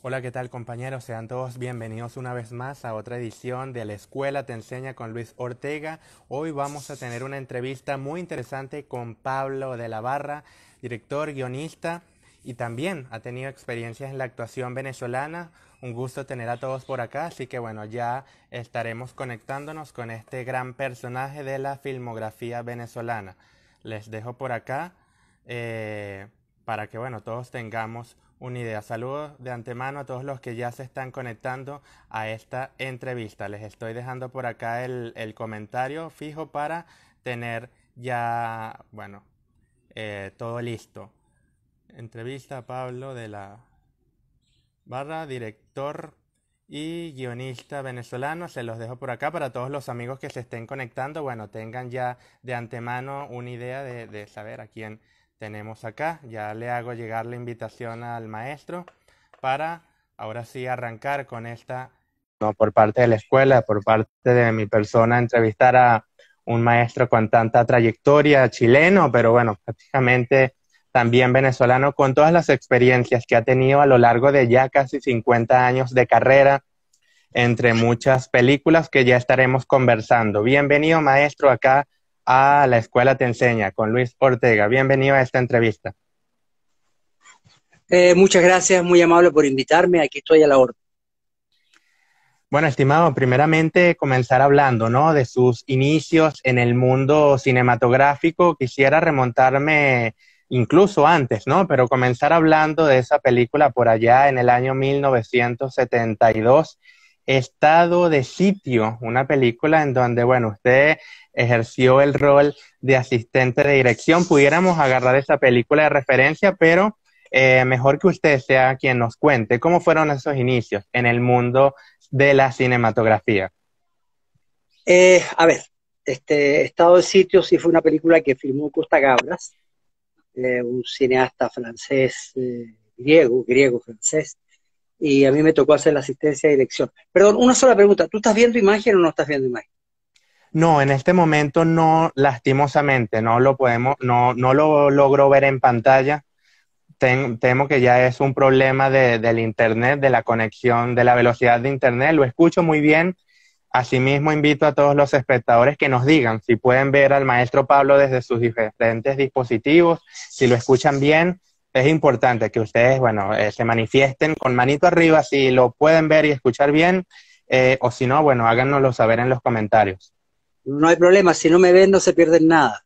Hola, ¿qué tal compañeros? Sean todos bienvenidos una vez más a otra edición de La Escuela Te Enseña con Luis Ortega. Hoy vamos a tener una entrevista muy interesante con Pablo de la Barra, director, guionista y también ha tenido experiencias en la actuación venezolana. Un gusto tener a todos por acá, así que bueno, ya estaremos conectándonos con este gran personaje de la filmografía venezolana. Les dejo por acá eh, para que bueno, todos tengamos una idea. Saludos de antemano a todos los que ya se están conectando a esta entrevista. Les estoy dejando por acá el comentario fijo para tener ya, bueno, todo listo. Entrevista a Pablo de la Barra, director y guionista venezolano. Se los dejo por acá para todos los amigos que se estén conectando. Bueno, tengan ya de antemano una idea de saber a quién tenemos acá. Ya le hago llegar la invitación al maestro para ahora sí arrancar con esta, no por parte de la escuela, por parte de mi persona, entrevistar a un maestro con tanta trayectoria, chileno, pero bueno, prácticamente también venezolano, con todas las experiencias que ha tenido a lo largo de ya casi 50 años de carrera, entre muchas películas que ya estaremos conversando. Bienvenido, maestro, acá a La Escuela Te Enseña con Luis Ortega. Bienvenido a esta entrevista. Muchas gracias, muy amable por invitarme. Aquí estoy a la orden. Bueno, estimado, primeramente comenzar hablando, ¿no?, de sus inicios en el mundo cinematográfico. Quisiera remontarme incluso antes, ¿no? Pero comenzar hablando de esa película por allá en el año 1972, Estado de Sitio, una película en donde, bueno, usted ejerció el rol de asistente de dirección. Pudiéramos agarrar esa película de referencia, pero mejor que usted sea quien nos cuente cómo fueron esos inicios en el mundo de la cinematografía. A ver, Estado de Sitio sí fue una película que filmó Costa Gabras, un cineasta francés, griego-francés, y a mí me tocó hacer la asistencia de dirección. Perdón, una sola pregunta, ¿tú estás viendo imagen o no estás viendo imagen? No, en este momento no, lastimosamente, no lo podemos, no lo logro ver en pantalla. Temo que ya es un problema del internet, de la conexión, de la velocidad de internet. Lo escucho muy bien. Asimismo, invito a todos los espectadores que nos digan si pueden ver al maestro Pablo desde sus diferentes dispositivos, si lo escuchan bien. Es importante que ustedes, bueno, se manifiesten con manito arriba si lo pueden ver y escuchar bien, o si no, bueno, háganoslo saber en los comentarios. No hay problema, si no me ven no se pierden nada.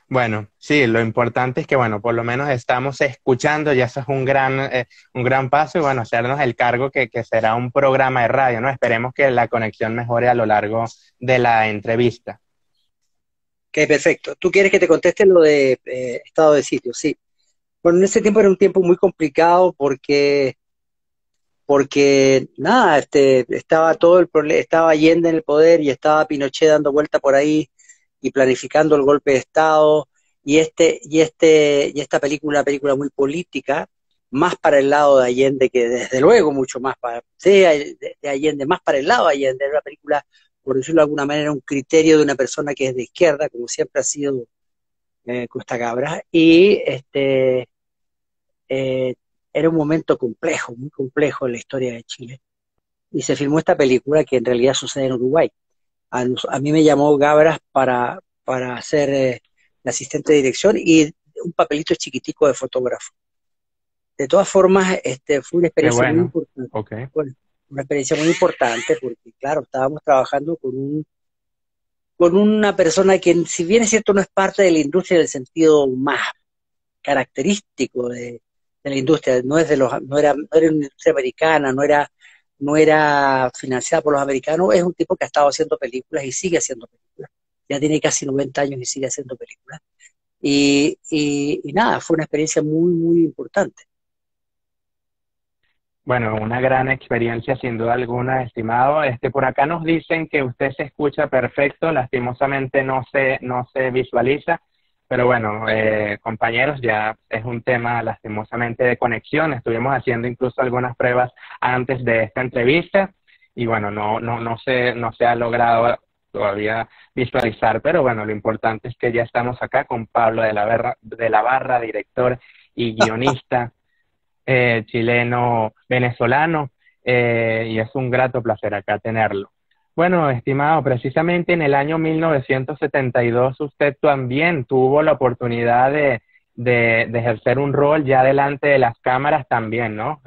Bueno, sí, lo importante es que, bueno, por lo menos estamos escuchando, ya eso es un gran paso y, bueno, hacernos el cargo que será un programa de radio, ¿no? Esperemos que la conexión mejore a lo largo de la entrevista. Ok, perfecto. ¿Tú quieres que te conteste lo de Estado de Sitio? Sí. Bueno, en ese tiempo era un tiempo muy complicado porque nada, estaba todo el problema, estaba Allende en el poder y estaba Pinochet dando vuelta por ahí y planificando el golpe de Estado y esta película, una película muy política, más para el lado de Allende que desde luego mucho más para de Allende, más para el lado de Allende, era una película, por decirlo de alguna manera, un criterio de una persona que es de izquierda, como siempre ha sido Costa Cabra, y eh, era un momento complejo, muy complejo en la historia de Chile. Y se filmó esta película que en realidad sucede en Uruguay. A mí me llamó Gabras para hacer el asistente de dirección y un papelito chiquitico de fotógrafo. De todas formas, fue una Qué experiencia muy bueno, importante. ok. Bueno, una experiencia muy importante porque, claro, estábamos trabajando con una persona que, si bien es cierto, no es parte de la industria en el sentido más característico de la industria, no era una industria americana, no era financiada por los americanos, es un tipo que ha estado haciendo películas y sigue haciendo películas. Ya tiene casi 90 años y sigue haciendo películas. Y nada, fue una experiencia muy, muy importante. Bueno, una gran experiencia sin duda alguna, estimado. Por acá nos dicen que usted se escucha perfecto, lastimosamente no se visualiza, pero bueno, compañeros, ya es un tema lastimosamente de conexión. Estuvimos haciendo incluso algunas pruebas antes de esta entrevista y bueno, no se ha logrado todavía visualizar, pero bueno, lo importante es que ya estamos acá con Pablo de la Barra, director y guionista. chileno-venezolano, y es un grato placer acá tenerlo. Bueno, estimado, precisamente en el año 1972 usted también tuvo la oportunidad de ejercer un rol ya delante de las cámaras también, ¿no?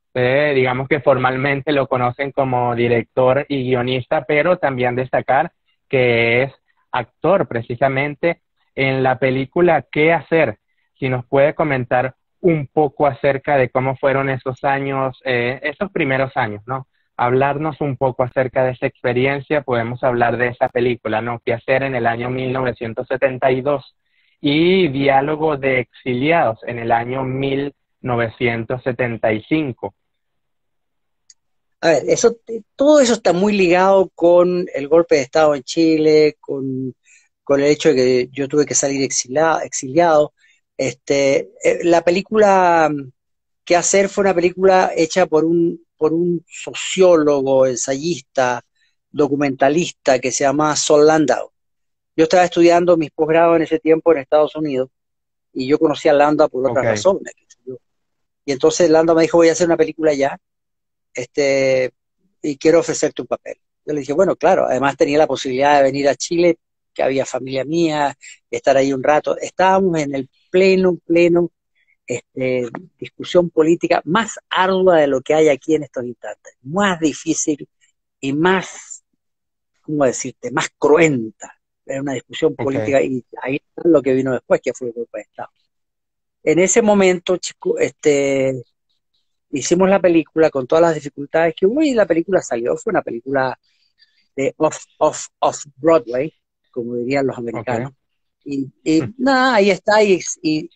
Usted, digamos que formalmente lo conocen como director y guionista, pero también destacar que es actor precisamente en la película ¿Qué hacer? Si nos puede comentar un poco acerca de cómo fueron esos años, esos primeros años, ¿no? Hablarnos un poco acerca de esa experiencia, podemos hablar de esa película, ¿no? ¿Qué hacer? En el año 1972 y Diálogo de Exiliados en el año 1975. A ver, todo eso está muy ligado con el golpe de Estado en Chile, con el hecho de que yo tuve que salir exiliado. La película ¿Qué hacer? Fue una película hecha por un sociólogo, ensayista, documentalista que se llama Sol Landau. Yo estaba estudiando mis posgrados en ese tiempo en Estados Unidos y yo conocí a Landau por Ok, otras razones, qué sé yo. Y entonces Landau me dijo, voy a hacer una película ya, este, y quiero ofrecerte un papel. Yo le dije, bueno, claro, además tenía la posibilidad de venir a Chile, que había familia mía, estar ahí un rato. Estábamos en el pleno este, discusión política más ardua de lo que hay aquí en estos instantes, más difícil y más, ¿cómo decirte?, más cruenta. Era una discusión ok, política y ahí está lo que vino después, que fue el golpe de Estado. En ese momento, chico, hicimos la película con todas las dificultades que hubo y la película salió, fue una película de off Broadway, como dirían los americanos. ok. Y nada, ahí está, y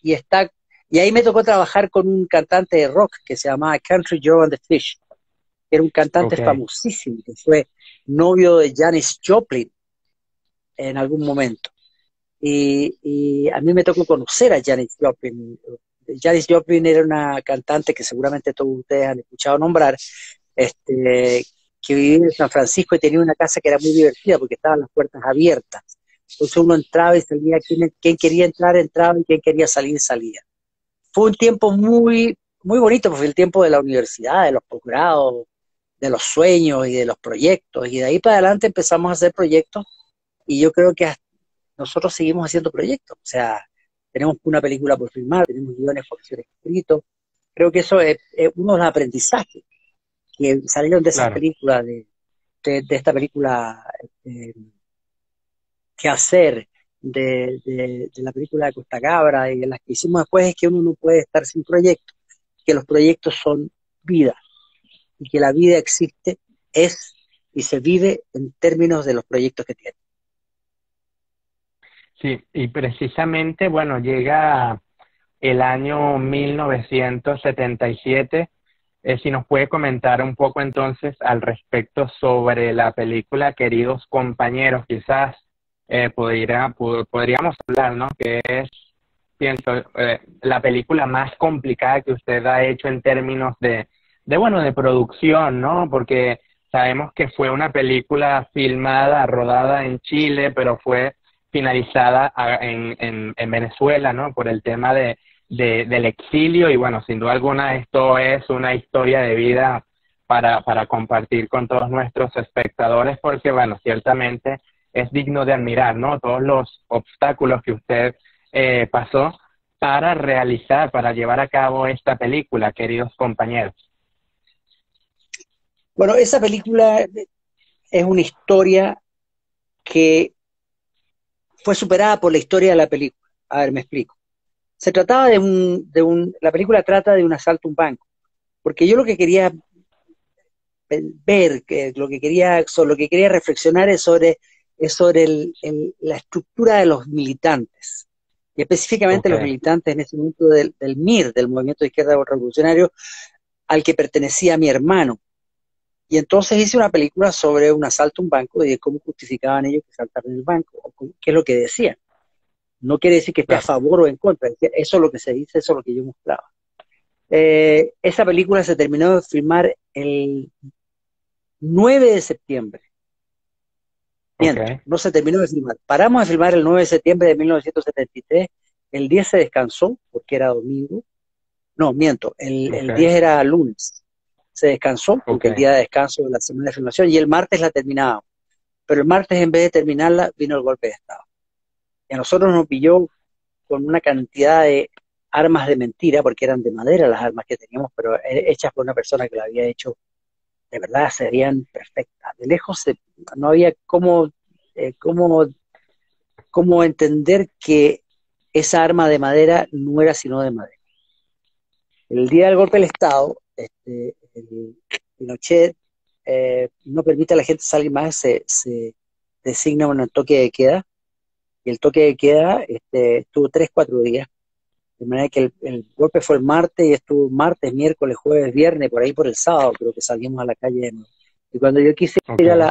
está, y ahí me tocó trabajar con un cantante de rock que se llamaba Country Joe and the Fish, que era un cantante Ok, famosísimo, que fue novio de Janis Joplin en algún momento. Y a mí me tocó conocer a Janis Joplin. Janis Joplin era una cantante que seguramente todos ustedes han escuchado nombrar, este, que vivía en San Francisco y tenía una casa que era muy divertida porque estaban las puertas abiertas. Entonces uno entraba y salía, quien quería entrar entraba y quien quería salir salía. Fue un tiempo muy bonito, porque fue el tiempo de la universidad, de los posgrados, de los sueños y de los proyectos. Y de ahí para adelante empezamos a hacer proyectos y yo creo que nosotros seguimos haciendo proyectos. O sea, tenemos una película por filmar, tenemos guiones por ser escritos. Creo que eso es uno de los aprendizajes que salieron de esas claro. películas, de esta película eh, ¿Qué hacer? De la película de Costa Cabra y de las que hicimos después es que uno no puede estar sin proyectos, que los proyectos son vida y que la vida existe, es y se vive en términos de los proyectos que tiene. Sí, y precisamente, bueno, llega el año 1977. Si nos puede comentar un poco entonces al respecto sobre la película Queridos Compañeros, quizás podríamos hablar, ¿no? Que es, pienso, la película más complicada que usted ha hecho en términos bueno, de producción, ¿no? Porque sabemos que fue una película filmada, rodada en Chile, pero fue finalizada en Venezuela, ¿no? Por el tema del exilio y bueno, sin duda alguna esto es una historia de vida para compartir con todos nuestros espectadores porque bueno, ciertamente es digno de admirar, ¿no? Todos los obstáculos que usted pasó para realizar, para llevar a cabo esta película, queridos compañeros. Bueno, esa película es una historia que fue superada por la historia de la película. A ver, me explico. Se trataba la película trata de un asalto a un banco, porque yo lo que quería ver, lo que quería reflexionar es sobre la estructura de los militantes, y específicamente Ok, los militantes en ese momento del MIR, del Movimiento de Izquierda Revolucionario, al que pertenecía mi hermano. Y entonces hice una película sobre un asalto a un banco y de cómo justificaban ellos que saltaron el banco, o qué es lo que decían. No quiere decir que esté a claro, favor o en contra, eso es lo que se dice, eso es lo que yo mostraba. Esa película se terminó de filmar el 9 de septiembre. Miento, ok, no se terminó de filmar. Paramos de filmar el 9 de septiembre de 1973, el 10 se descansó porque era domingo, No, miento, Ok, el 10 era lunes. Se descansó ok, porque el día de descanso de la semana de filmación y el martes la terminábamos. Pero el martes en vez de terminarla vino el golpe de Estado. Y a nosotros nos pilló con una cantidad de armas de mentira, porque eran de madera las armas que teníamos, pero hechas por una persona que lo había hecho, de verdad serían perfectas. De lejos no había eh, cómo, cómo entender que esa arma de madera no era sino de madera. El día del golpe del Estado, Pinochet no permite a la gente salir más, se designa un toque de queda, y el toque de queda estuvo 3, 4 días, de manera que el golpe fue el martes y estuvo martes, miércoles, jueves, viernes, por ahí por el sábado creo que salimos a la calle de nuevo. Y cuando yo quise ir ok.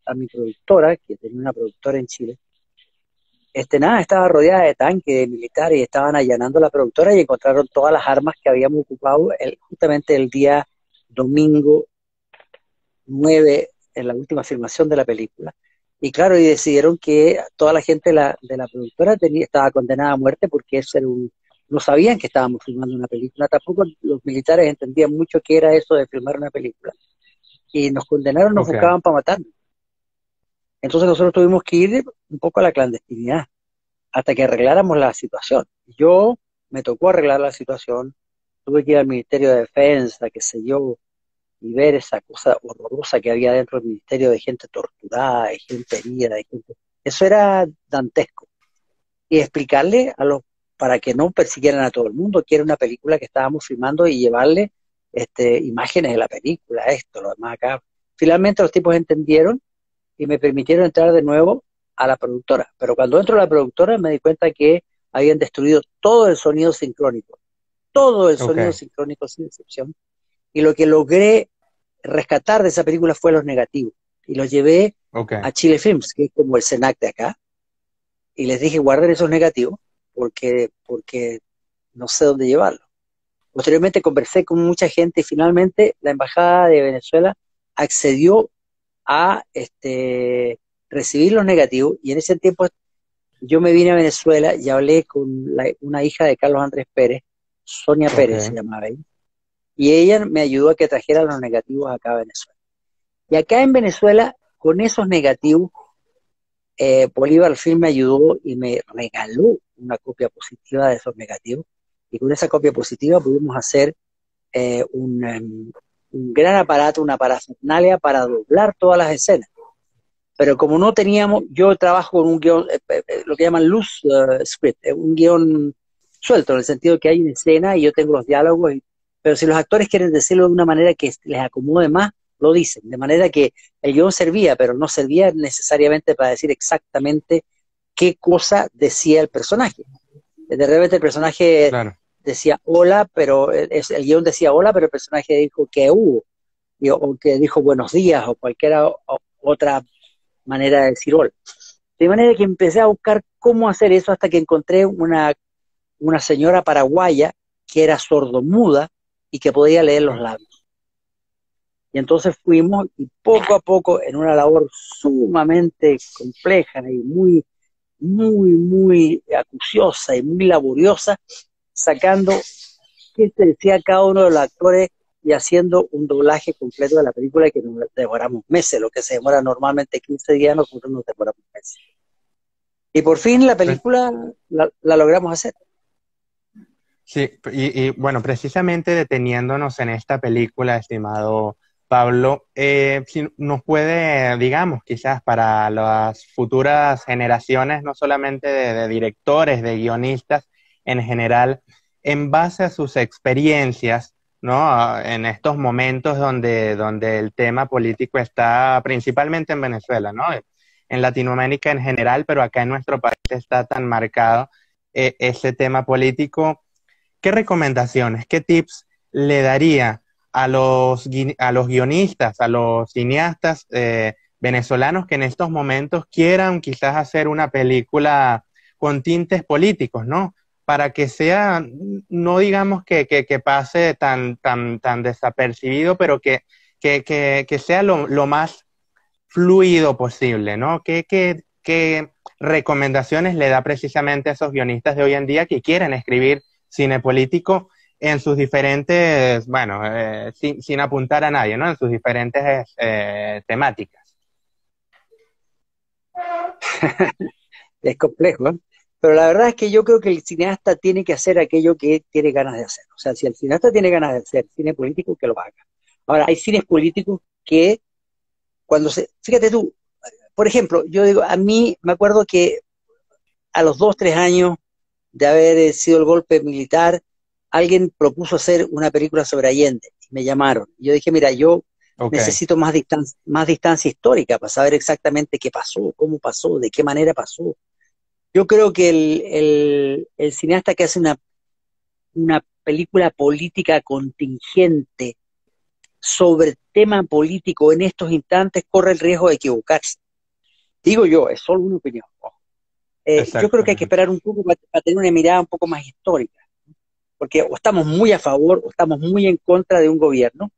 a mi productora, que tenía una productora en Chile, nada, estaba rodeada de tanques, de militares, y estaban allanando la productora y encontraron todas las armas que habíamos ocupado justamente el día domingo 9 en la última filmación de la película. Y claro, y decidieron que toda la gente de la productora estaba condenada a muerte porque eso era no sabían que estábamos filmando una película, tampoco los militares entendían mucho qué era eso de filmar una película. Y nos condenaron, nos Ok, buscaban para matarnos. Entonces nosotros tuvimos que ir un poco a la clandestinidad hasta que arregláramos la situación. Yo me tocó arreglar la situación, tuve que ir al Ministerio de Defensa, qué sé yo, y ver esa cosa horrorosa que había dentro del ministerio de gente torturada, de gente herida, de gente... Eso era dantesco. Y explicarle para que no persiguieran a todo el mundo, que era una película que estábamos filmando y llevarle imágenes de la película, esto, lo demás acá. Finalmente los tipos entendieron y me permitieron entrar de nuevo a la productora. Pero cuando entro a la productora me di cuenta que habían destruido todo el sonido ok, sincrónico sin excepción, y lo que logré rescatar de esa película fue los negativos. Y los llevé ok, a Chile Films, que es como el CENAC de acá, y les dije guarden esos negativos porque no sé dónde llevarlos. Posteriormente conversé con mucha gente y finalmente la Embajada de Venezuela accedió a recibir los negativos, y en ese tiempo yo me vine a Venezuela y hablé con una hija de Carlos Andrés Pérez, Sonia Pérez se ok, llamaba ella, y ella me ayudó a que trajera los negativos acá a Venezuela. Y acá en Venezuela, con esos negativos, Bolívar Film me ayudó y me regaló una copia positiva de esos negativos. Y con esa copia positiva pudimos hacer un gran aparato, una parafernalia para doblar todas las escenas. Pero como no teníamos, yo trabajo con un guión, lo que llaman loose script, un guión suelto, en el sentido de que hay una escena y yo tengo los diálogos, pero si los actores quieren decirlo de una manera que les acomode más, lo dicen. De manera que el guión servía, pero no servía necesariamente para decir exactamente qué cosa decía el personaje. De repente el personaje claro. decía hola, pero el guión decía hola, pero el personaje dijo que hubo, o que dijo buenos días, o otra manera de decir hola. De manera que empecé a buscar cómo hacer eso hasta que encontré una señora paraguaya que era sordomuda y que podía leer los labios. Y entonces fuimos y poco a poco, en una labor sumamente compleja y muy acuciosa y muy laboriosa, sacando qué se decía cada uno de los actores y haciendo un doblaje completo de la película que nos demoramos meses, lo que se demora normalmente 15 días, nosotros nos demoramos meses. Y por fin la Pues, película la logramos hacer. sí, y bueno, precisamente deteniéndonos en esta película, estimado Pablo, si nos puede, digamos, quizás para las futuras generaciones, no solamente de directores, de guionistas en general, en base a sus experiencias, ¿no? En estos momentos donde el tema político está principalmente en Venezuela, ¿no? En Latinoamérica en general, pero acá en nuestro país está tan marcado ese tema político. ¿Qué recomendaciones, qué tips le daría a los guionistas, a los cineastas venezolanos que en estos momentos quieran quizás hacer una película con tintes políticos, ¿no? Para que sea, no digamos que pase tan desapercibido, pero que sea lo más fluido posible, ¿no? ¿Qué recomendaciones le da precisamente a esos guionistas de hoy en día que quieren escribir cine político en sus diferentes, bueno, sin apuntar a nadie, ¿no? En sus diferentes temáticas. Es complejo, ¿eh? Pero la verdad es que yo creo que el cineasta tiene que hacer aquello que tiene ganas de hacer. O sea, si el cineasta tiene ganas de hacer cine político, que lo haga. Ahora, hay cines políticos que fíjate tú, por ejemplo, yo digo, a mí me acuerdo que a los 2, 3 años de haber sido el golpe militar, alguien propuso hacer una película sobre Allende. Y me llamaron. Y yo dije, mira, yo Ok, necesito más distancia histórica para saber exactamente qué pasó, cómo pasó, de qué manera pasó. Yo creo que el cineasta que hace una película política contingente sobre tema político en estos instantes corre el riesgo de equivocarse. Digo yo, es solo una opinión. Yo creo que hay que exactamente. esperar un poco para tener una mirada un poco más histórica, porque o estamos muy a favor o estamos muy en contra de un gobierno.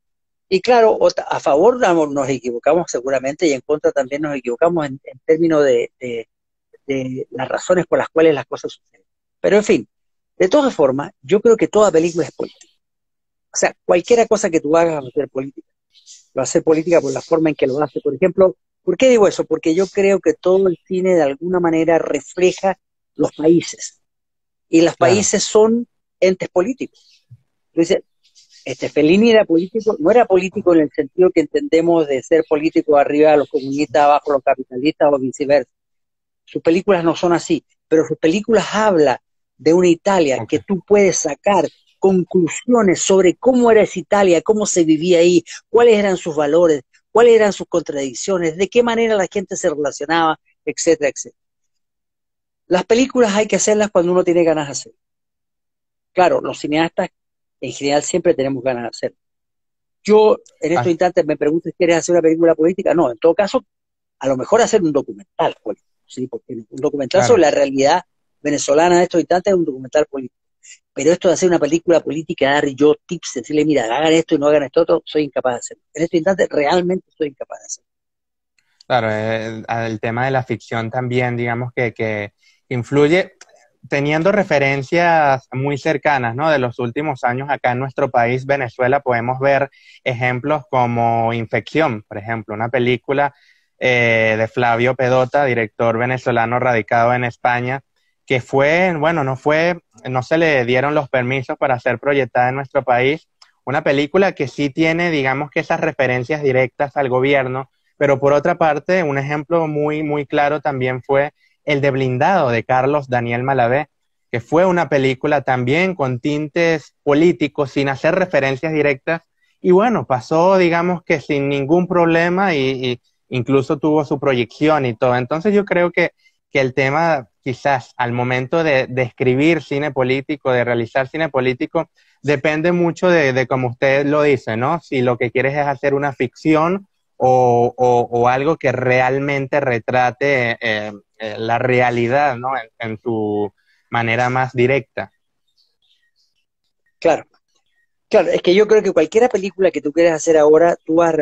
Y claro, a favor nos equivocamos seguramente y en contra también nos equivocamos en términos de las razones por las cuales las cosas suceden. Pero en fin, de todas formas, yo creo que toda película es política. O sea, cualquier cosa que tú hagas va a ser política. Va a ser política por la forma en que lo hace. Por ejemplo, ¿por qué digo eso? Porque yo creo que todo el cine de alguna manera refleja los países. Y los Claro. países son entes políticos. Entonces, Fellini era político, no era político en el sentido que entendemos de ser político arriba de los comunistas, abajo de los capitalistas o viceversa. Sus películas no son así, pero sus películas hablan de una Italia Ok. que tú puedes sacar conclusiones sobre cómo era esa Italia, cómo se vivía ahí, cuáles eran sus valores, cuáles eran sus contradicciones, de qué manera la gente se relacionaba, etcétera, etcétera. Las películas hay que hacerlas cuando uno tiene ganas de hacerlas. Claro, los cineastas en general siempre tenemos ganas de hacerlo. Yo en estos Ah, instantes me pregunto si quieres hacer una película política. No, en todo caso, a lo mejor hacer un documental político, ¿sí? Porque un documental sobre claro. la realidad venezolana en estos instantes es un documental político. Pero esto de hacer una película política, dar yo tips, decirle, mira, hagan esto y no hagan esto otro, soy incapaz de hacerlo. En estos instantes realmente soy incapaz de hacerlo. Claro, el tema de la ficción también, digamos que influye teniendo referencias muy cercanas, ¿no? De los últimos años acá en nuestro país, Venezuela, podemos ver ejemplos como Infección, por ejemplo, una película de Flavio Pedota, director venezolano radicado en España, que fue, bueno, no se le dieron los permisos para ser proyectada en nuestro país. Una película que sí tiene, digamos que esas referencias directas al gobierno, pero por otra parte, un ejemplo muy, muy claro también fue el de Blindado de Carlos Daniel Malavé, que fue una película también con tintes políticos, sin hacer referencias directas, y bueno, pasó, digamos que sin ningún problema y incluso tuvo su proyección y todo. Entonces yo creo que el tema, quizás al momento de escribir cine político, de realizar cine político, depende mucho de como usted lo dice, ¿no? Si lo que quieres es hacer una ficción o algo que realmente retrate la realidad, ¿no? En su manera más directa. Claro, claro, es que yo creo que cualquier película que tú quieras hacer ahora, tú vas a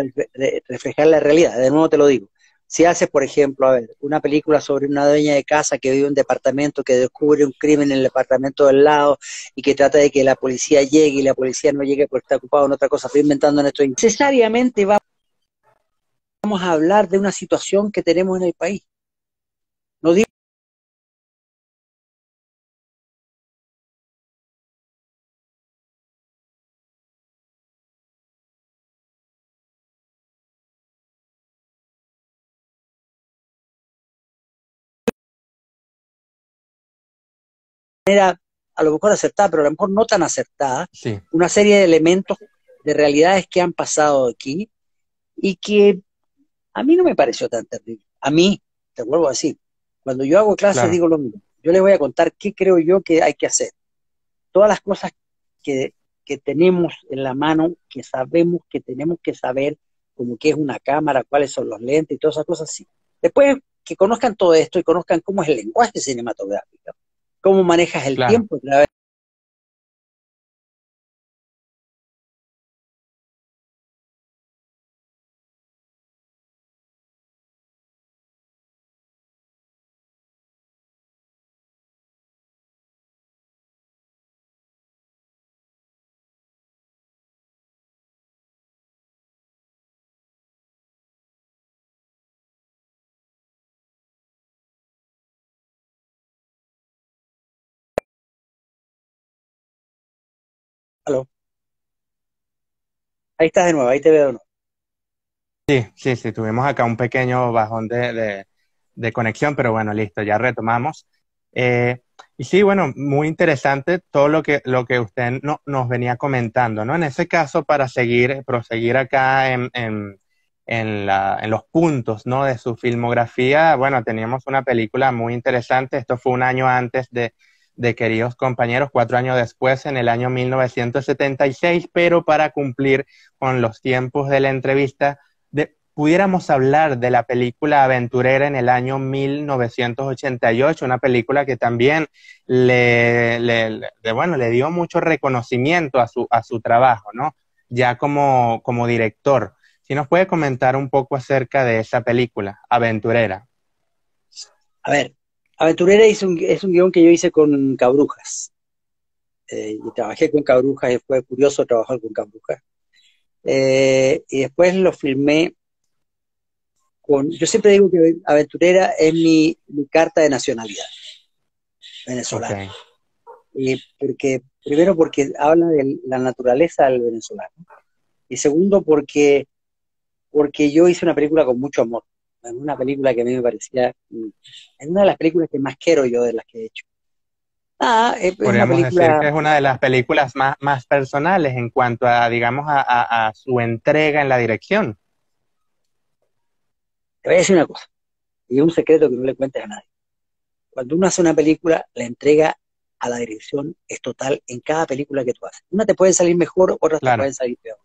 reflejar la realidad. De nuevo te lo digo. Si haces, por ejemplo, a ver, una película sobre una dueña de casa que vive en un departamento que descubre un crimen en el departamento del lado y que trata de que la policía llegue y la policía no llegue porque está ocupado en otra cosa, estoy inventando en esto. Necesariamente vamos a hablar de una situación que tenemos en el país. No digo de manera a lo mejor acertada, pero a lo mejor no tan acertada, Sí, una serie de elementos, de realidades que han pasado aquí y que a mí no me pareció tan terrible. A mí, te vuelvo a decir, cuando yo hago clases claro. digo lo mismo. Yo les voy a contar qué creo yo que hay que hacer. Todas las cosas que, que tenemos en la mano, que sabemos que tenemos que saber, como qué es una cámara, cuáles son los lentes y todas esas cosas, sí. Después que conozcan todo esto y conozcan cómo es el lenguaje cinematográfico, cómo manejas el Claro. tiempo a través Aló. Ahí estás de nuevo, ahí te veo de nuevo. Sí, tuvimos acá un pequeño bajón de conexión, pero bueno, listo, ya retomamos. Eh, y sí, bueno, muy interesante todo lo que usted nos venía comentando, ¿no? En ese caso, para proseguir acá en los puntos, ¿no? De su filmografía, bueno, teníamos una película muy interesante, esto fue un año antes de Queridos Compañeros, 4 años después, en el año 1976, pero para cumplir con los tiempos de la entrevista, pudiéramos hablar de la película Aventurera en el año 1988, una película que también bueno, le dio mucho reconocimiento a su trabajo, ¿no? Ya como director. Si nos puede comentar un poco acerca de esa película, Aventurera. A ver, Aventurera es un guión que yo hice con Cabrujas. Y trabajé con Cabrujas y fue curioso trabajar con Cabrujas. Y después lo filmé yo siempre digo que Aventurera es mi carta de nacionalidad Ok, venezolana. Primero porque habla de la naturaleza del venezolano. Y segundo porque yo hice una película con mucho amor. Una película que a mí me parecía, es una de las películas que más quiero yo de las que he hecho. Es una podríamos decir película, que es una de las películas más personales en cuanto a, digamos, a su entrega en la dirección. te voy a decir una cosa, y es un secreto que no le cuentes a nadie. Cuando uno hace una película, la entrega a la dirección es total en cada película que tú haces. Una te puede salir mejor, otras te Claro, pueden salir peor.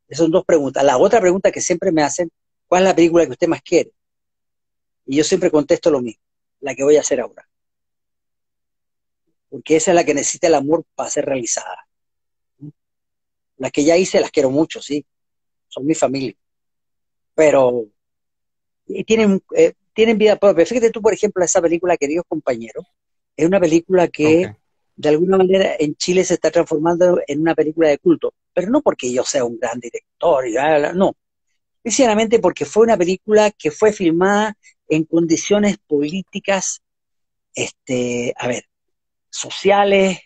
Esas son dos preguntas. La otra pregunta que siempre me hacen, ¿cuál es la película que usted más quiere? Y yo siempre contesto lo mismo, la que voy a hacer ahora. Porque esa es la que necesita el amor para ser realizada. Las que ya hice las quiero mucho, sí, son mi familia, pero tienen vida propia. Fíjate tú, por ejemplo, esa película Queridos Compañeros, es una película ok, que de alguna manera en Chile se está transformando en una película de culto, pero no porque yo sea un gran director, no, sinceramente porque fue una película que fue filmada en condiciones políticas, a ver, sociales,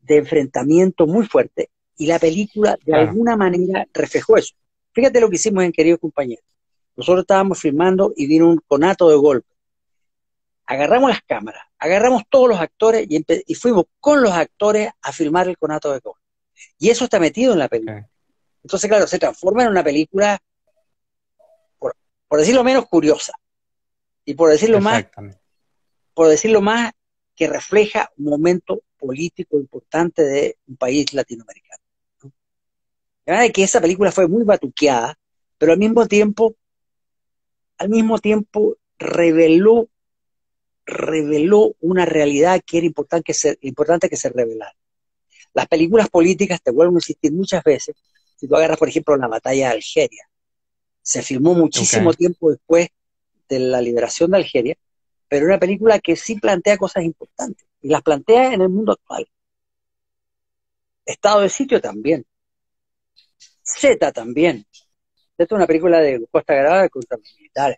de enfrentamiento muy fuerte, y la película de claro, alguna manera reflejó eso. Fíjate lo que hicimos en Queridos Compañeros. Nosotros estábamos filmando y vino un conato de golpe. Agarramos las cámaras, agarramos todos los actores y fuimos con los actores a filmar el conato de golpe. Y eso está metido en la película. ok, Entonces, claro, se transforma en una película, por, por decirlo menos, curiosa. Y exactamente. por decirlo más, que refleja un momento político importante de un país latinoamericano. La verdad es que esa película fue muy batuqueada, pero al mismo tiempo reveló una realidad que era importante que se revelara. Las películas políticas, te vuelvo a insistir muchas veces, si tú agarras, por ejemplo, la batalla de Algeria, se filmó Ok, muchísimo tiempo después de la liberación de Algeria, pero una película que sí plantea cosas importantes, y las plantea en el mundo actual. Estado de sitio también, Z también. Esta es una película de Costa Grada contra los militares.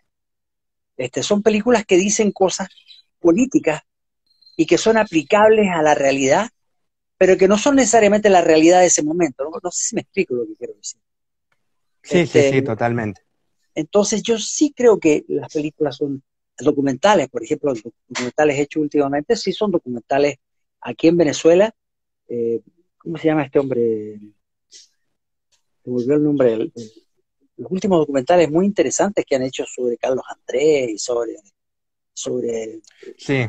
Son películas que dicen cosas políticas y que son aplicables a la realidad, pero que no son necesariamente la realidad de ese momento. No sé si me explico lo que quiero decir. Este, sí, totalmente. entonces yo sí creo que las películas son documentales, por ejemplo, los documentales hechos últimamente, sí son documentales aquí en Venezuela. eh, ¿Cómo se llama este hombre? Se volvió el nombre. Los últimos documentales muy interesantes que han hecho sobre Carlos Andrés y sobre Sí,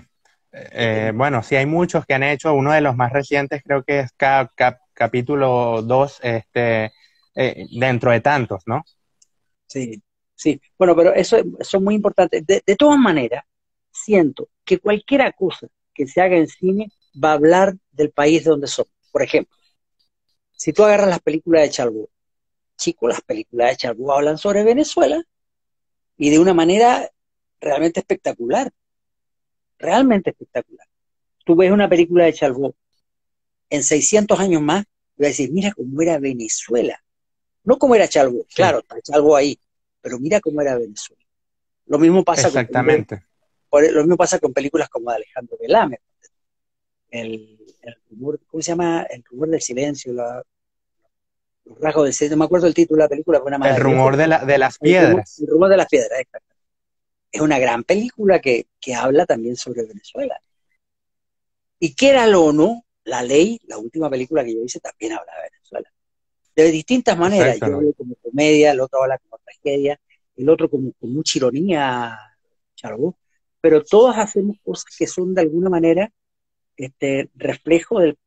eh, bueno, sí hay muchos que han hecho, uno de los más recientes creo que es capítulo 2 dentro de tantos, ¿no? sí, sí. Bueno, pero eso es muy importante. De todas maneras, siento que cualquier cosa que se haga en cine va a hablar del país donde somos. Por ejemplo, si tú agarras las películas de Chalbú, chicos, las películas de Chalbú hablan sobre Venezuela y de una manera realmente espectacular, realmente espectacular. Tú ves una película de Chalbú en 600 años más y vas a decir, mira cómo era Venezuela. No cómo era Chalbú, Sí, claro, está Chalbú ahí, pero mira cómo era Venezuela. Lo mismo pasa con películas exactamente. Lo mismo pasa con películas como de Alejandro Velázquez. el rumor, ¿cómo se llama? El rumor del silencio, los rasgos del silencio, no me acuerdo el título de la película, fue una El maravillosa. rumor de las piedras. El rumor de las piedras, exacto. Es una gran película que habla también sobre Venezuela. Y quiéralo o no, La Ley, la última película que yo hice, también habla de Venezuela. De distintas maneras. Exacto, Yo ¿no? hablo como comedia, el otro habla como tragedia, el otro como con mucha ironía, Charbot, pero todos hacemos cosas que son de alguna manera reflejo de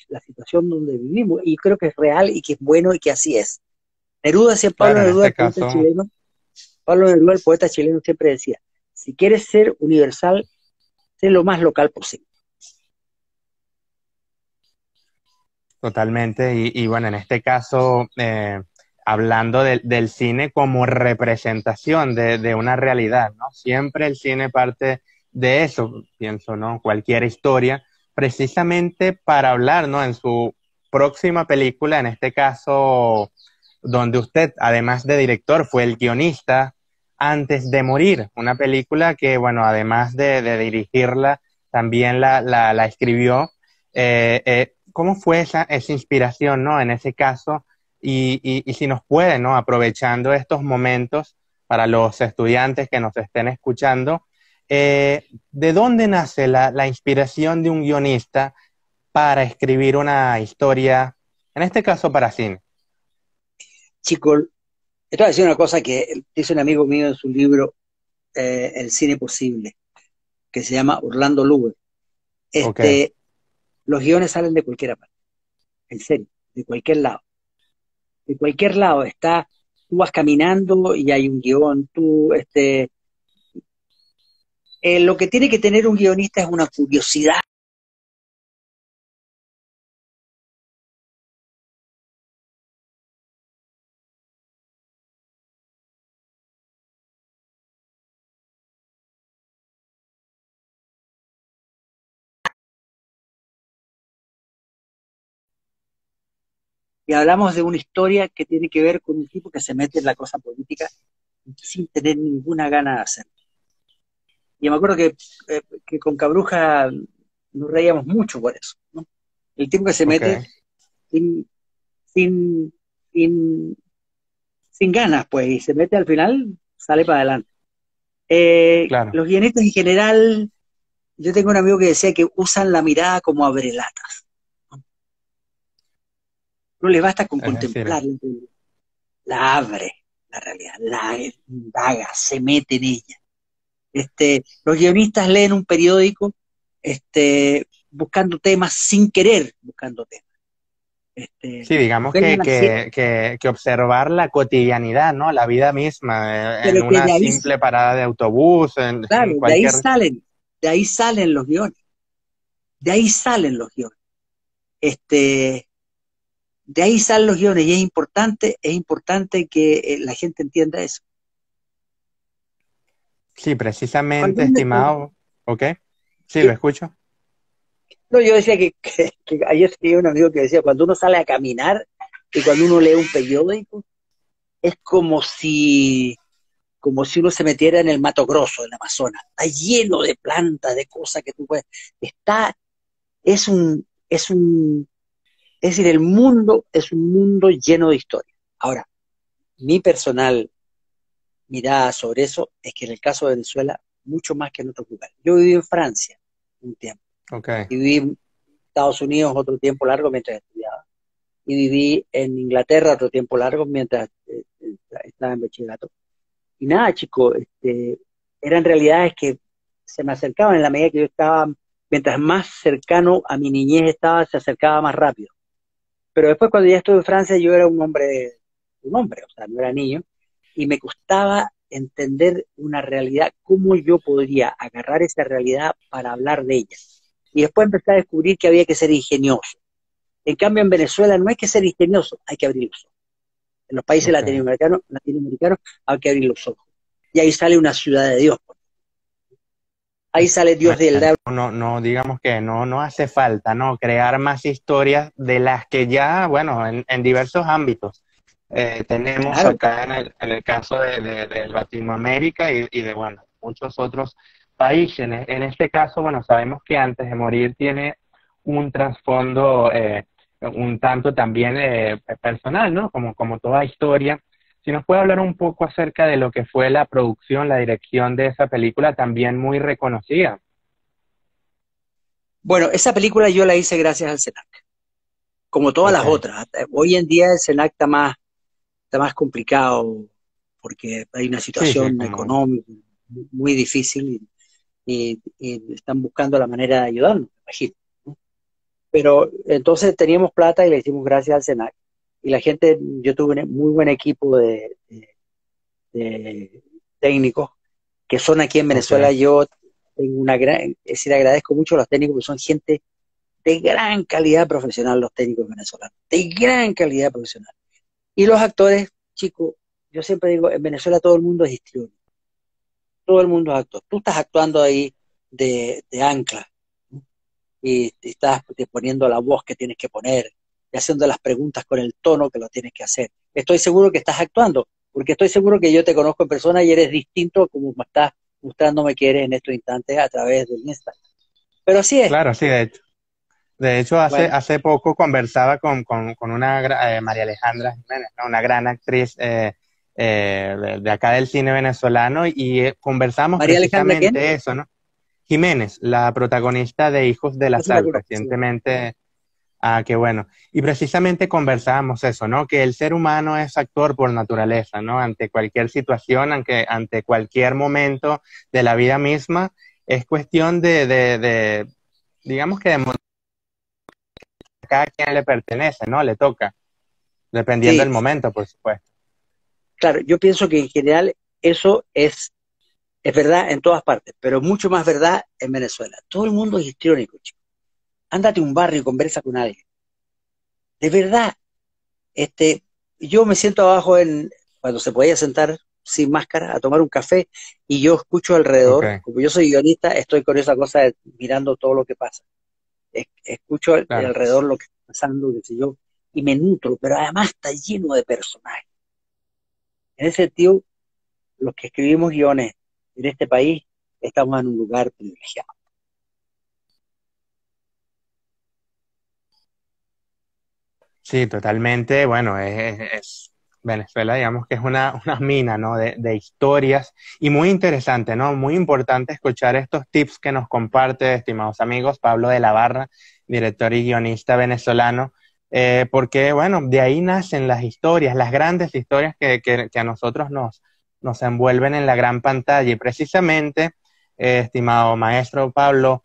la situación donde vivimos, y creo que es real y que es bueno y que así es. Neruda decía, Claro, en Neruda, este el poeta caso, chileno, Pablo Neruda, el poeta chileno, siempre decía, si quieres ser universal, sé lo más local posible. totalmente. Y bueno, en este caso, hablando del cine como representación de una realidad, ¿no? Siempre el cine parte de eso, pienso, ¿no? Cualquier historia, precisamente para hablar, ¿no? En su próxima película, en este caso, donde usted, además de director, fue el guionista antes de morir, una película que, bueno, además de dirigirla, también la escribió. ¿Cómo fue esa inspiración, ¿no? En ese caso, y si nos puede, ¿no? Aprovechando estos momentos para los estudiantes que nos estén escuchando, ¿de dónde nace la inspiración de un guionista para escribir una historia, en este caso para cine? Chico, te voy a decir una cosa que dice un amigo mío en su libro, El cine posible, que se llama Orlando Luber. Ok, Los guiones salen de cualquier parte, en serio, de cualquier lado. De cualquier lado está, tú vas caminando y hay un guión, lo que tiene que tener un guionista es una curiosidad. Y hablamos de una historia que tiene que ver con un tipo que se mete en la cosa política sin tener ninguna gana de hacerlo. Y me acuerdo que con Cabruja nos reíamos mucho por eso, ¿no? El tipo que se ok, mete sin, sin, sin, sin ganas, pues, y se mete al final, sale para adelante. claro. Los guionistas en general, yo tengo un amigo que decía que usan la mirada como abrelatas. No les basta con Es decir, contemplarla, la abre la realidad, la indaga, se mete en ella. Los guionistas leen un periódico buscando temas sin querer, buscando temas. sí, digamos Buscan la gente, que observar la cotidianidad, ¿no? La vida misma, en pero que una de ahí, simple parada de autobús, claro, en cualquier... de ahí salen los guiones, de ahí salen los guiones. Este, de ahí salen los guiones y es importante que la gente entienda eso. Sí, Cuando precisamente, uno, estimado, ¿ok? Sí, lo que, escucho. no, yo decía que ayer tenía un amigo que decía, cuando uno sale a caminar y cuando uno lee un periódico, es como si uno se metiera en el Mato Grosso, en el Amazonas. Está lleno de plantas, de cosas que tú puedes. Está, es decir, el mundo es un mundo lleno de historia. Ahora, mi personal mirada sobre eso es que en el caso de Venezuela, mucho más que en otros lugares. Yo viví en Francia un tiempo, Ok, y viví en Estados Unidos otro tiempo largo mientras estudiaba, y viví en Inglaterra otro tiempo largo mientras estaba en bachillerato. Y nada, chicos, eran realidades que se me acercaban en la medida que yo estaba, mientras más cercano a mi niñez estaba, se acercaba más rápido. Pero después cuando ya estuve en Francia, yo era un hombre, o sea, no era niño, y me costaba entender una realidad, cómo yo podría agarrar esa realidad para hablar de ella. Y después empecé a descubrir que había que ser ingenioso. En cambio, en Venezuela no hay que ser ingenioso, hay que abrir los ojos. En los países ok. latinoamericanos hay que abrir los ojos. Y ahí sale una ciudad de Dios. Ahí sale Dios del Exactamente. Lab. No, digamos que no hace falta, ¿no? Crear más historias de las que ya, bueno, en diversos ámbitos tenemos Claro, acá en el caso de Latinoamérica y de, bueno, muchos otros país. En este caso, bueno, sabemos que antes de morir tiene un trasfondo un tanto también personal, ¿no? Como toda historia. Si nos puede hablar un poco acerca de lo que fue la producción, la dirección de esa película, también muy reconocida. Bueno, esa película yo la hice gracias al SENAC, como todas las Ok. otras. Hoy en día el SENAC está más complicado porque hay una Sí, sí, situación como, económica muy difícil y están buscando la manera de ayudarnos, me imagino, ¿no? Pero entonces teníamos plata y le hicimos gracias al SENAC. Y la gente, yo tuve un muy buen equipo de técnicos que son aquí en Venezuela. ok. Yo tengo una gran, es decir, agradezco mucho a los técnicos, porque son gente de gran calidad profesional, los técnicos venezolanos, de gran calidad profesional. Y los actores, chicos, yo siempre digo, en Venezuela todo el mundo es histriónico, todo el mundo es actor. Tú estás actuando ahí de ancla, ¿no? Y te estás poniendo la voz que tienes que poner y haciendo las preguntas con el tono que lo tienes que hacer. Estoy seguro que estás actuando, porque estoy seguro que yo te conozco en persona y eres distinto a como me estás mostrándome que eres en estos instantes a través del Instagram. Pero así es. Claro, sí, de hecho. De hecho, Bueno, hace poco conversaba con una María Alejandra Jiménez, ¿no? Una gran actriz de acá del cine venezolano, y conversamos María Alejandra, ¿quién? precisamente eso, ¿no? Jiménez, la protagonista de Hijos de la No se la Sal, conozco. Sí, la conozco. recientemente. Ah, qué bueno. Y precisamente conversábamos eso, ¿no? Que el ser humano es actor por naturaleza, ¿no? Ante cualquier situación, ante cualquier momento de la vida misma, es cuestión digamos que de a cada quien le pertenece, ¿no? Le toca, dependiendo del Sí, momento, por supuesto. claro, yo pienso que en general eso es verdad en todas partes, pero mucho más verdad en Venezuela. Todo el mundo es histriónico, chico. Ándate a un barrio y conversa con alguien. De verdad, este, yo me siento abajo cuando se podía sentar sin máscara a tomar un café y yo escucho alrededor, Ok, como yo soy guionista, estoy con esa cosa de mirando todo lo que pasa. Escucho claro. alrededor lo que está pasando, qué sé yo, y me nutro, pero además está lleno de personajes. En ese sentido, los que escribimos guiones en este país estamos en un lugar privilegiado. Sí, totalmente. Bueno, Venezuela, digamos que es una mina, ¿no? De historias y muy interesante, ¿no? Muy importante escuchar estos tips que nos comparte, estimados amigos, Pablo de la Barra, director y guionista venezolano, porque, bueno, de ahí nacen las historias, las grandes historias que a nosotros nos envuelven en la gran pantalla. Y precisamente, estimado maestro Pablo,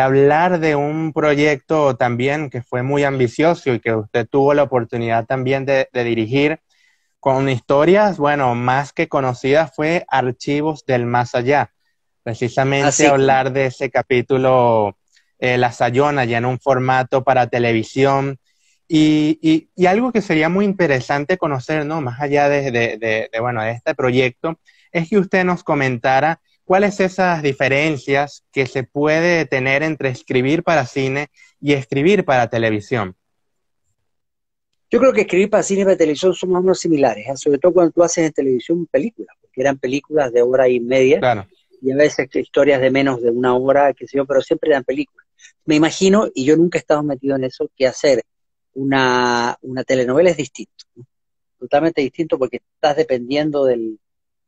hablar de un proyecto también que fue muy ambicioso y que usted tuvo la oportunidad también de dirigir con historias, bueno, más que conocidas, fue Archivos del Más Allá. Precisamente Así, hablar de ese capítulo, La Sayona, ya en un formato para televisión. Y algo que sería muy interesante conocer, ¿no? Más allá bueno, de este proyecto, es que usted nos comentara cuáles esas diferencias que se puede tener entre escribir para cine y escribir para televisión. yo creo que escribir para cine y para televisión son más o menos similares, ¿eh? Sobre todo cuando tú haces en televisión películas, porque eran películas de hora y media Claro, y a veces que historias de menos de una hora, qué sé yo, pero siempre eran películas. Me imagino, y yo nunca he estado metido en eso, que hacer una telenovela es distinto, ¿no? Totalmente distinto porque estás dependiendo de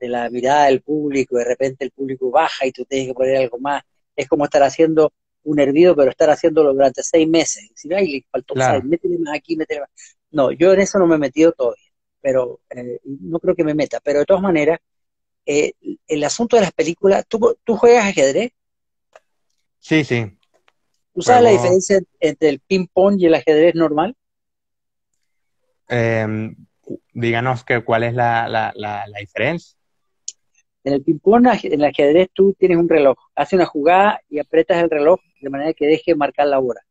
la mirada del público, de repente el público baja y tú tienes que poner algo más. Es como estar haciendo un hervido, pero estar haciéndolo durante 6 meses. Decir, ay, le faltó sal, claro. métele más aquí, métele más. No, yo en eso no me he metido todavía, pero no creo que me meta. Pero de todas maneras, eh, el asunto de las películas, tú juegas ajedrez, Sí, sí. tú sabes la Juego, diferencia entre el ping-pong y el ajedrez normal. eh, díganos cuál es la diferencia. En el ping-pong, en el ajedrez, tú tienes un reloj, haces una jugada y apretas el reloj de manera que deje marcar la hora.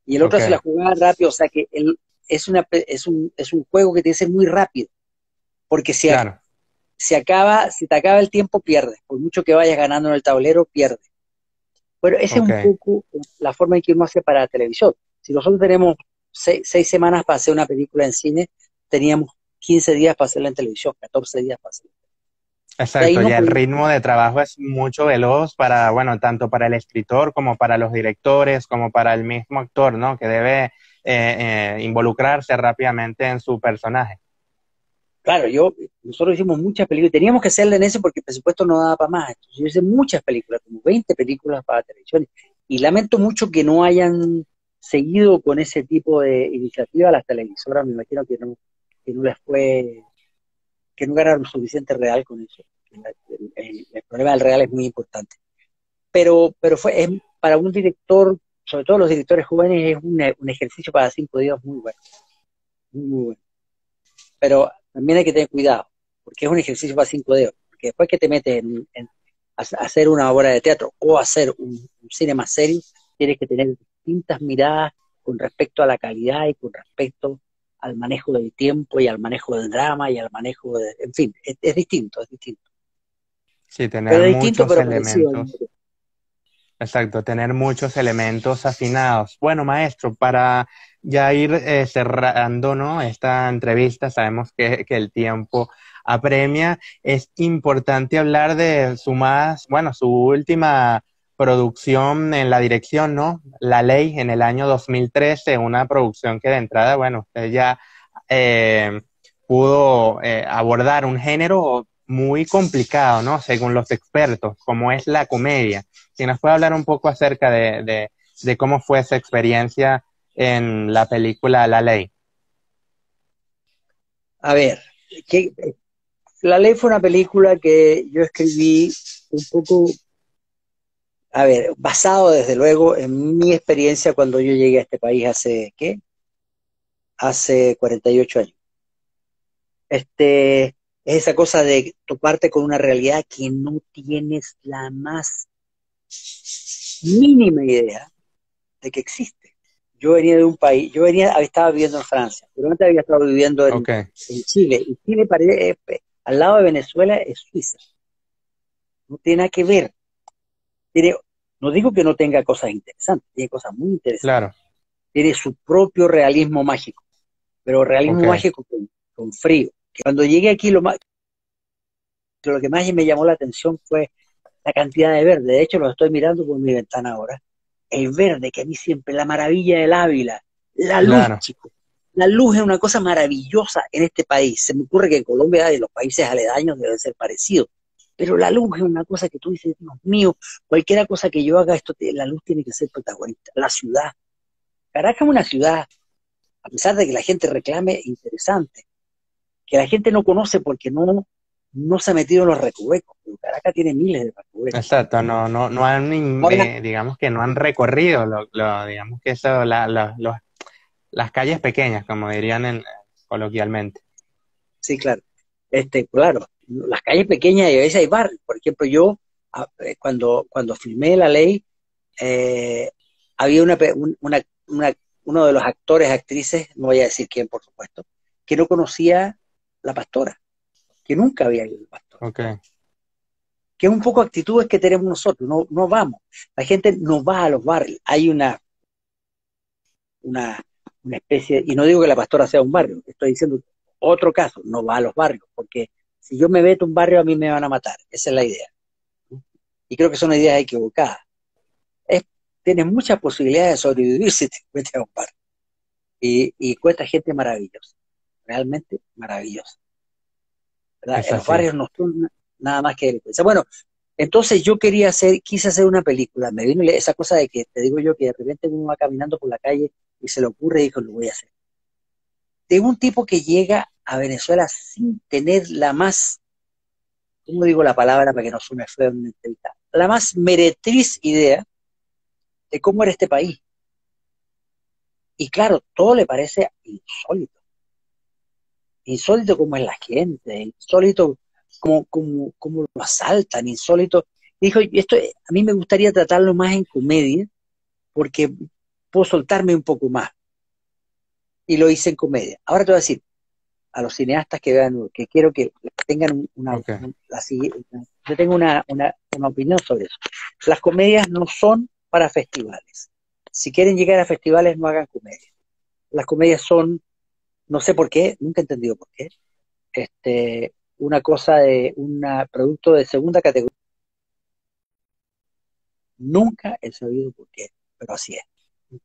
Y el otro Ok, hace la jugada rápido, o sea que es un juego que tiene que ser muy rápido, porque claro, si te acaba el tiempo, pierdes. Por mucho que vayas ganando en el tablero, pierdes. Bueno, esa es ok. un poco la forma en que uno hace para la televisión. Si nosotros tenemos 6 semanas para hacer una película en cine, teníamos 15 días para hacerla en televisión, 14 días para hacerla. De ahí Exacto, no ya el podía. ritmo de trabajo es mucho veloz para, bueno, tanto para el escritor como para los directores, como para el mismo actor, ¿no? Que debe involucrarse rápidamente en su personaje. Claro, nosotros hicimos muchas películas, teníamos que hacerla en ese porque el presupuesto no daba para más. Entonces, yo hice muchas películas, como 20 películas para televisión, y lamento mucho que no hayan seguido con ese tipo de iniciativa las televisoras. Me imagino que no les fue, que no ganaron suficiente real con eso. El problema del real es muy importante. Para un director, sobre todo los directores jóvenes, es un ejercicio para 5 días muy bueno, muy, muy bueno. Pero también hay que tener cuidado, porque es un ejercicio para 5 dedos, porque después que te metes a hacer una obra de teatro o hacer un cine más serio, tienes que tener distintas miradas con respecto a la calidad y con respecto al manejo del tiempo y al manejo del drama y al manejo de, en fin, es distinto, es distinto. Sí, tener Pero es distinto, muchos pero parecido al mismo elementos. tiempo. Exacto, tener muchos elementos afinados. Bueno, maestro, para ya ir cerrando, ¿no? Esta entrevista, sabemos que el tiempo apremia. Es importante hablar de su más, bueno, su última producción en la dirección, ¿no? La Ley en el año 2013, una producción que de entrada, bueno, usted ya eh, pudo abordar un género muy complicado, ¿no? Según los expertos, como es la comedia. Si nos puede hablar un poco acerca de cómo fue esa experiencia en la película La Ley. A ver, que, La Ley fue una película que yo escribí un poco, a ver, basado desde luego en mi experiencia cuando yo llegué a este país hace, ¿qué? Hace 48 años. Es esa cosa de toparte con una realidad que no tienes la más mínima idea de que existe. Yo venía de un país, estaba viviendo en Francia, pero antes había estado viviendo Ok, en Chile, y Chile al lado de Venezuela es Suiza, no tiene nada que ver. Tiene, no digo que no tenga cosas interesantes, tiene cosas muy interesantes, claro, tiene su propio realismo mágico, pero realismo ok, mágico con frío. Cuando llegué aquí, lo que más me llamó la atención fue la cantidad de verde. De hecho, lo estoy mirando por mi ventana ahora. El verde, que a mí siempre, la maravilla del Ávila, la luz, claro, chicos. La luz es una cosa maravillosa en este país. Se me ocurre que en Colombia y los países aledaños debe ser parecido. Pero la luz es una cosa que tú dices, Dios mío, cualquier cosa que yo haga, la luz tiene que ser protagonista. La ciudad. Caracas es una ciudad, a pesar de que la gente reclame, interesante, que la gente no conoce porque no se ha metido en los recovecos. Pero Caracas tiene miles de recovecos. exacto, no han, Ahora, digamos que no han recorrido, digamos que eso, las calles pequeñas, como dirían coloquialmente. sí, claro. Claro, las calles pequeñas y a veces hay barrios. Por ejemplo, cuando filmé La Ley, eh, había uno de los actores, actrices, no voy a decir quién, por supuesto, que no conocía La Pastora, que nunca había ido a La Pastora. Ok, Que es un poco actitudes que tenemos nosotros, no vamos. La gente no va a los barrios. Hay una, una especie, y no digo que La Pastora sea un barrio, estoy diciendo otro caso, no va a los barrios, porque si yo me meto a un barrio a mí me van a matar, esa es la idea, ¿no? Y creo que son ideas equivocadas. Es, Tienes muchas posibilidades de sobrevivir si te metes a un barrio, y encuentras gente maravillosa, realmente maravillosa, ¿verdad? es En los así. barrios no son nada más que delincuencia. Bueno, entonces yo quise hacer una película, me vino esa cosa de que te digo yo que de repente uno va caminando por la calle y se le ocurre y dijo, lo voy a hacer. De un tipo que llega a Venezuela sin tener la más, ¿cómo digo la palabra para que no suene feo en una entrevista? La más meretriz idea de cómo era este país. Y claro, todo le parece insólito. Insólito como es la gente, insólito como lo asaltan, insólito. Y dijo, esto a mí me gustaría tratarlo más en comedia, porque puedo soltarme un poco más. Y lo hice en comedia. Ahora te voy a decir, a los cineastas que vean, que quiero que tengan Ok, yo tengo una opinión sobre eso. Las comedias no son para festivales. Si quieren llegar a festivales, no hagan comedia. Las comedias son, no sé por qué, nunca he entendido por qué, una cosa de un producto de segunda categoría. Nunca he sabido por qué, pero así es.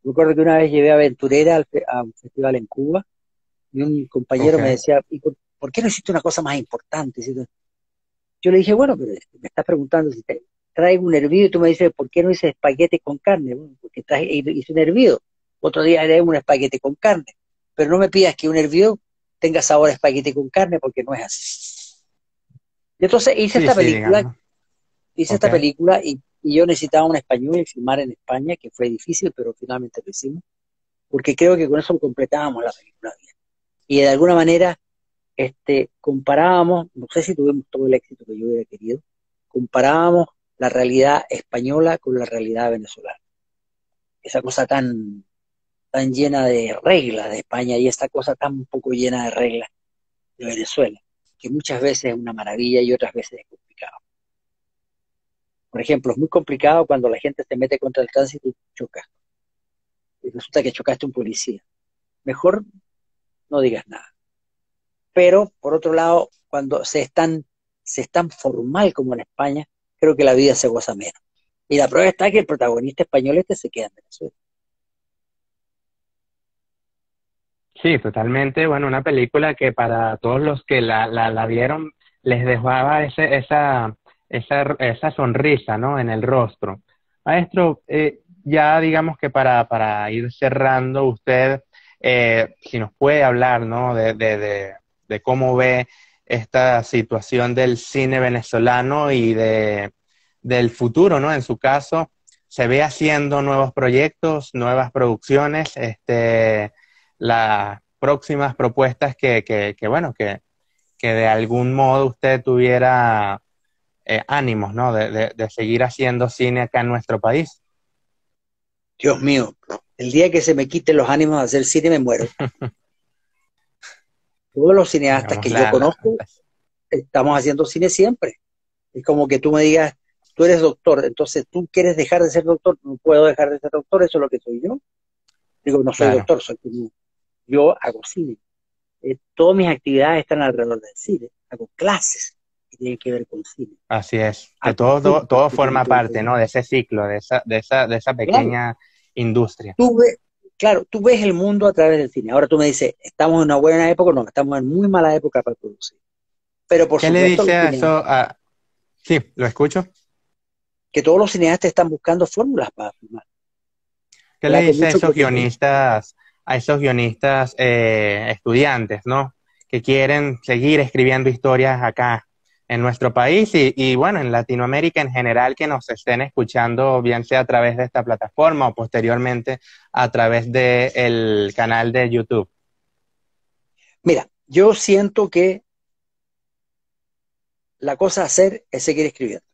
Recuerdo que una vez llevé Aventurera a un festival en Cuba y un compañero Ok. me decía, ¿y por qué no hiciste una cosa más importante? Yo le dije, bueno, pero me estás preguntando si te traigo un hervido y tú me dices, ¿por qué no hice espagueti con carne? Bueno, porque hice un hervido. Otro día haré un espagueti con carne. Pero no me pidas que un hervido tenga sabor a espagueti con carne porque no es así. Y entonces Sí, sí, digamos. hice Ok. esta película y yo necesitaba un español y filmar en España, que fue difícil, pero finalmente lo hicimos, porque creo que con eso completábamos la película bien. Y de alguna manera comparábamos, no sé si tuvimos todo el éxito que yo hubiera querido, comparábamos la realidad española con la realidad venezolana. Esa cosa tan llena de reglas de España y esta cosa tan poco llena de reglas de Venezuela, que muchas veces es una maravilla y otras veces es complicado. Por ejemplo, es muy complicado cuando la gente se mete contra el tránsito y choca. Y resulta que chocaste a un policía. Mejor no digas nada. Pero, por otro lado, cuando se es tan formal como en España, creo que la vida se goza menos. Y la prueba está que el protagonista español se queda en Venezuela. Sí, totalmente. Bueno, una película que para todos los que la vieron les dejaba esa sonrisa, ¿no? En el rostro. Maestro, ya digamos que para ir cerrando, usted, si nos puede hablar, ¿no? De cómo ve esta situación del cine venezolano y del futuro, ¿no? En su caso, ¿se ve haciendo nuevos proyectos, nuevas producciones? Las próximas propuestas bueno, que de algún modo usted tuviera ánimos, ¿no? De seguir haciendo cine acá en nuestro país. Dios mío, el día que se me quiten los ánimos de hacer cine me muero. Todos los cineastas Digamos, que yo conozco estamos haciendo cine siempre. Es como que tú me digas, tú eres doctor, entonces tú quieres dejar de ser doctor, no puedo dejar de ser doctor, eso es lo que soy yo. Digo, no soy claro, doctor, soy como yo hago cine. Todas mis actividades están alrededor del cine. Hago clases que tienen que ver con cine. así es, que Hago cursos todo que tienen forma que ver con parte, ¿no? cine. De ese ciclo, de esa Claro, pequeña industria. tú ves, claro, tú ves el mundo a través del cine. Ahora tú me dices, ¿estamos en una buena época? No, estamos en muy mala época para producir. Pero por ¿Qué le supuesto dice a eso? Sí, lo escucho. que todos los cineastas están buscando fórmulas para filmar. ¿Qué le Trato dice mucho con ellos. a esos guionistas estudiantes, ¿no? Que quieren seguir escribiendo historias acá en nuestro país y bueno, en Latinoamérica en general, que nos estén escuchando, bien sea a través de esta plataforma o posteriormente a través del canal de YouTube. Mira, yo siento que la cosa a hacer es seguir escribiendo.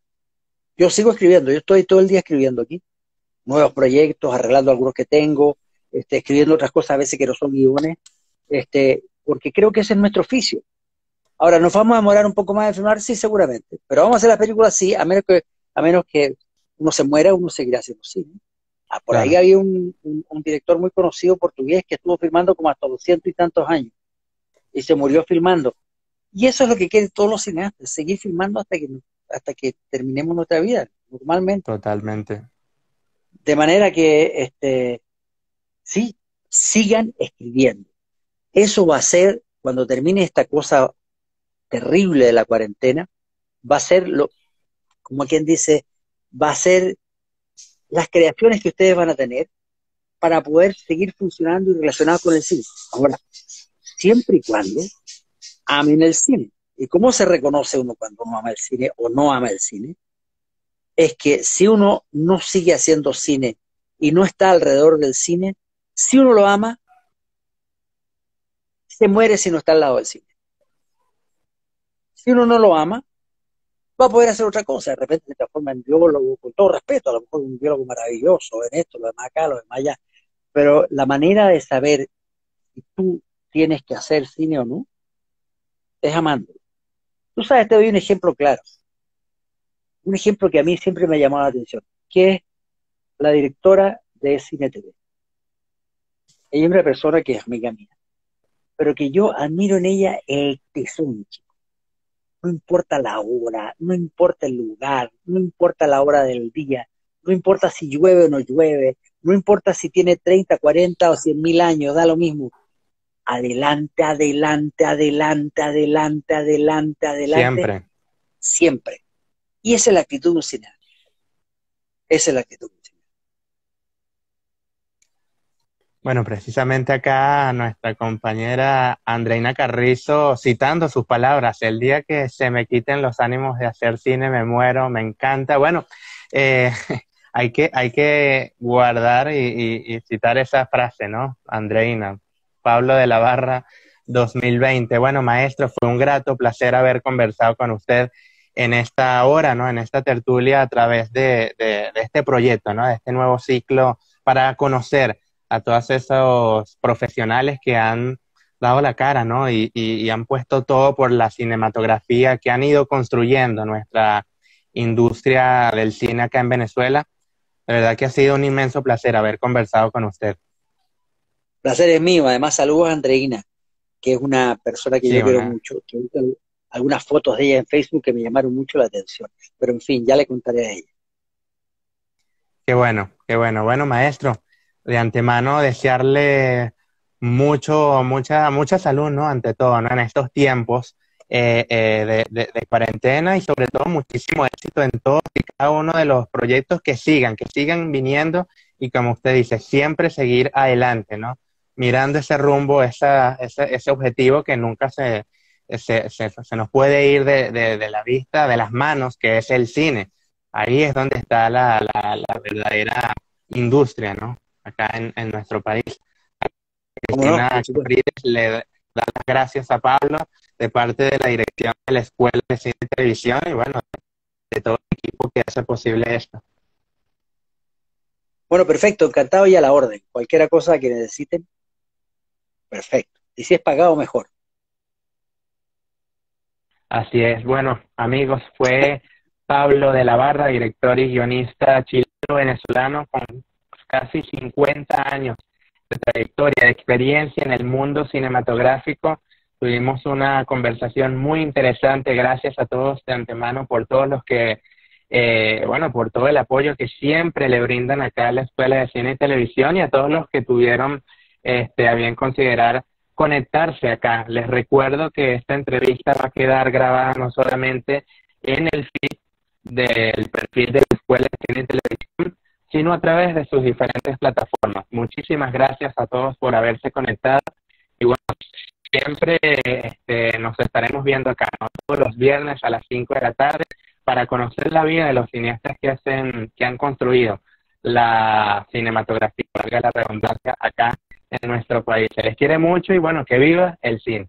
Yo sigo escribiendo, yo estoy todo el día escribiendo aquí, nuevos proyectos, arreglando algunos que tengo, escribiendo otras cosas a veces que no son guiones, porque creo que ese es nuestro oficio. Ahora, ¿nos vamos a demorar un poco más en filmar? Sí, seguramente, pero vamos a hacer la película sí, a menos que uno se muera, uno seguirá haciendo cine. Por ahí Claro, había un director muy conocido portugués que estuvo filmando como hasta 200 y tantos años y se murió filmando. Y eso es lo que quieren todos los cineastas, seguir filmando hasta que terminemos nuestra vida, normalmente. totalmente. De manera que, sí, sigan escribiendo. Eso va a ser, cuando termine esta cosa terrible de la cuarentena, va a ser, como quien dice, va a ser las creaciones que ustedes van a tener para poder seguir funcionando y relacionados con el cine. Ahora, siempre y cuando amen el cine. ¿Y cómo se reconoce uno cuando uno ama el cine o no ama el cine? Es que si uno no sigue haciendo cine y no está alrededor del cine, si uno lo ama, se muere si no está al lado del cine. Si uno no lo ama, va a poder hacer otra cosa. De repente se transforma en biólogo, con todo respeto, a lo mejor un biólogo maravilloso en esto, lo demás acá, lo demás allá. Pero la manera de saber si tú tienes que hacer cine o no es amando. Tú sabes, te doy un ejemplo claro. Un ejemplo que a mí siempre me ha llamado la atención, que es la directora de Cine TV. Ella es una persona que es amiga mía. pero que yo admiro en ella el tesón, chico. No importa la hora, no importa el lugar, no importa la hora del día, no importa si llueve o no llueve, no importa si tiene 30, 40 o 100.000 años, da lo mismo. Adelante, adelante, adelante, adelante, adelante, adelante, Siempre. siempre. Y esa es la actitud musical. Esa es la actitud musical. Bueno, precisamente acá nuestra compañera Andreina Carrizo, citando sus palabras, el día que se me quiten los ánimos de hacer cine me muero, me encanta. Bueno, eh, hay que guardar y citar esa frase, ¿no? Andreina, Pablo de la Barra 2020. Bueno, maestro, fue un grato placer haber conversado con usted en esta hora, ¿no? En esta tertulia a través de este proyecto, ¿no? De este nuevo ciclo para conocer a todos esos profesionales que han dado la cara, ¿no? Y han puesto todo por la cinematografía, que han ido construyendo nuestra industria del cine acá en Venezuela. De verdad que ha sido un inmenso placer haber conversado con usted. Placer es mío. Además, saludos a Andreina, que es una persona que Sí, yo quiero una, mucho. Que ahorita algunas fotos de ella en Facebook que me llamaron mucho la atención. Pero en fin, ya le contaré a ella. qué bueno, qué bueno. Bueno, maestro, de antemano desearle mucha salud, ¿no? Ante todo, ¿no? En estos tiempos de cuarentena y sobre todo muchísimo éxito en todos y cada uno de los proyectos que sigan viniendo y como usted dice, siempre seguir adelante, ¿no? Mirando ese rumbo, ese objetivo que nunca se nos puede ir de la vista, de las manos, que es el cine. Ahí es donde está la verdadera industria, ¿no? Acá en nuestro país. ¿Cómo no? Por Cristina supuesto. Capriles le da las gracias a Pablo de parte de la dirección de la Escuela de Cine y Televisión y bueno, de todo el equipo que hace posible esto. Bueno, perfecto. Encantado y a la orden. Cualquier cosa que necesiten, perfecto. Y si es pagado, mejor. Así es. Bueno, amigos, fue Pablo de la Barra, director y guionista chileno-venezolano con casi 50 años de trayectoria, de experiencia en el mundo cinematográfico. Tuvimos una conversación muy interesante. Gracias a todos de antemano por todos los que, bueno, por todo el apoyo que siempre le brindan acá a la Escuela de Cine y Televisión y a todos los que tuvieron a bien considerar conectarse acá. Les recuerdo que esta entrevista va a quedar grabada no solamente en el feed del perfil de la Escuela de Cine y Televisión, sino a través de sus diferentes plataformas. Muchísimas gracias a todos por haberse conectado y bueno, siempre nos estaremos viendo acá, ¿no? Todos los viernes a las 5 de la tarde para conocer la vida de los cineastas que han construido la cinematografía, valga la redundancia, acá en nuestro país. Se les quiere mucho y bueno, que viva el cine.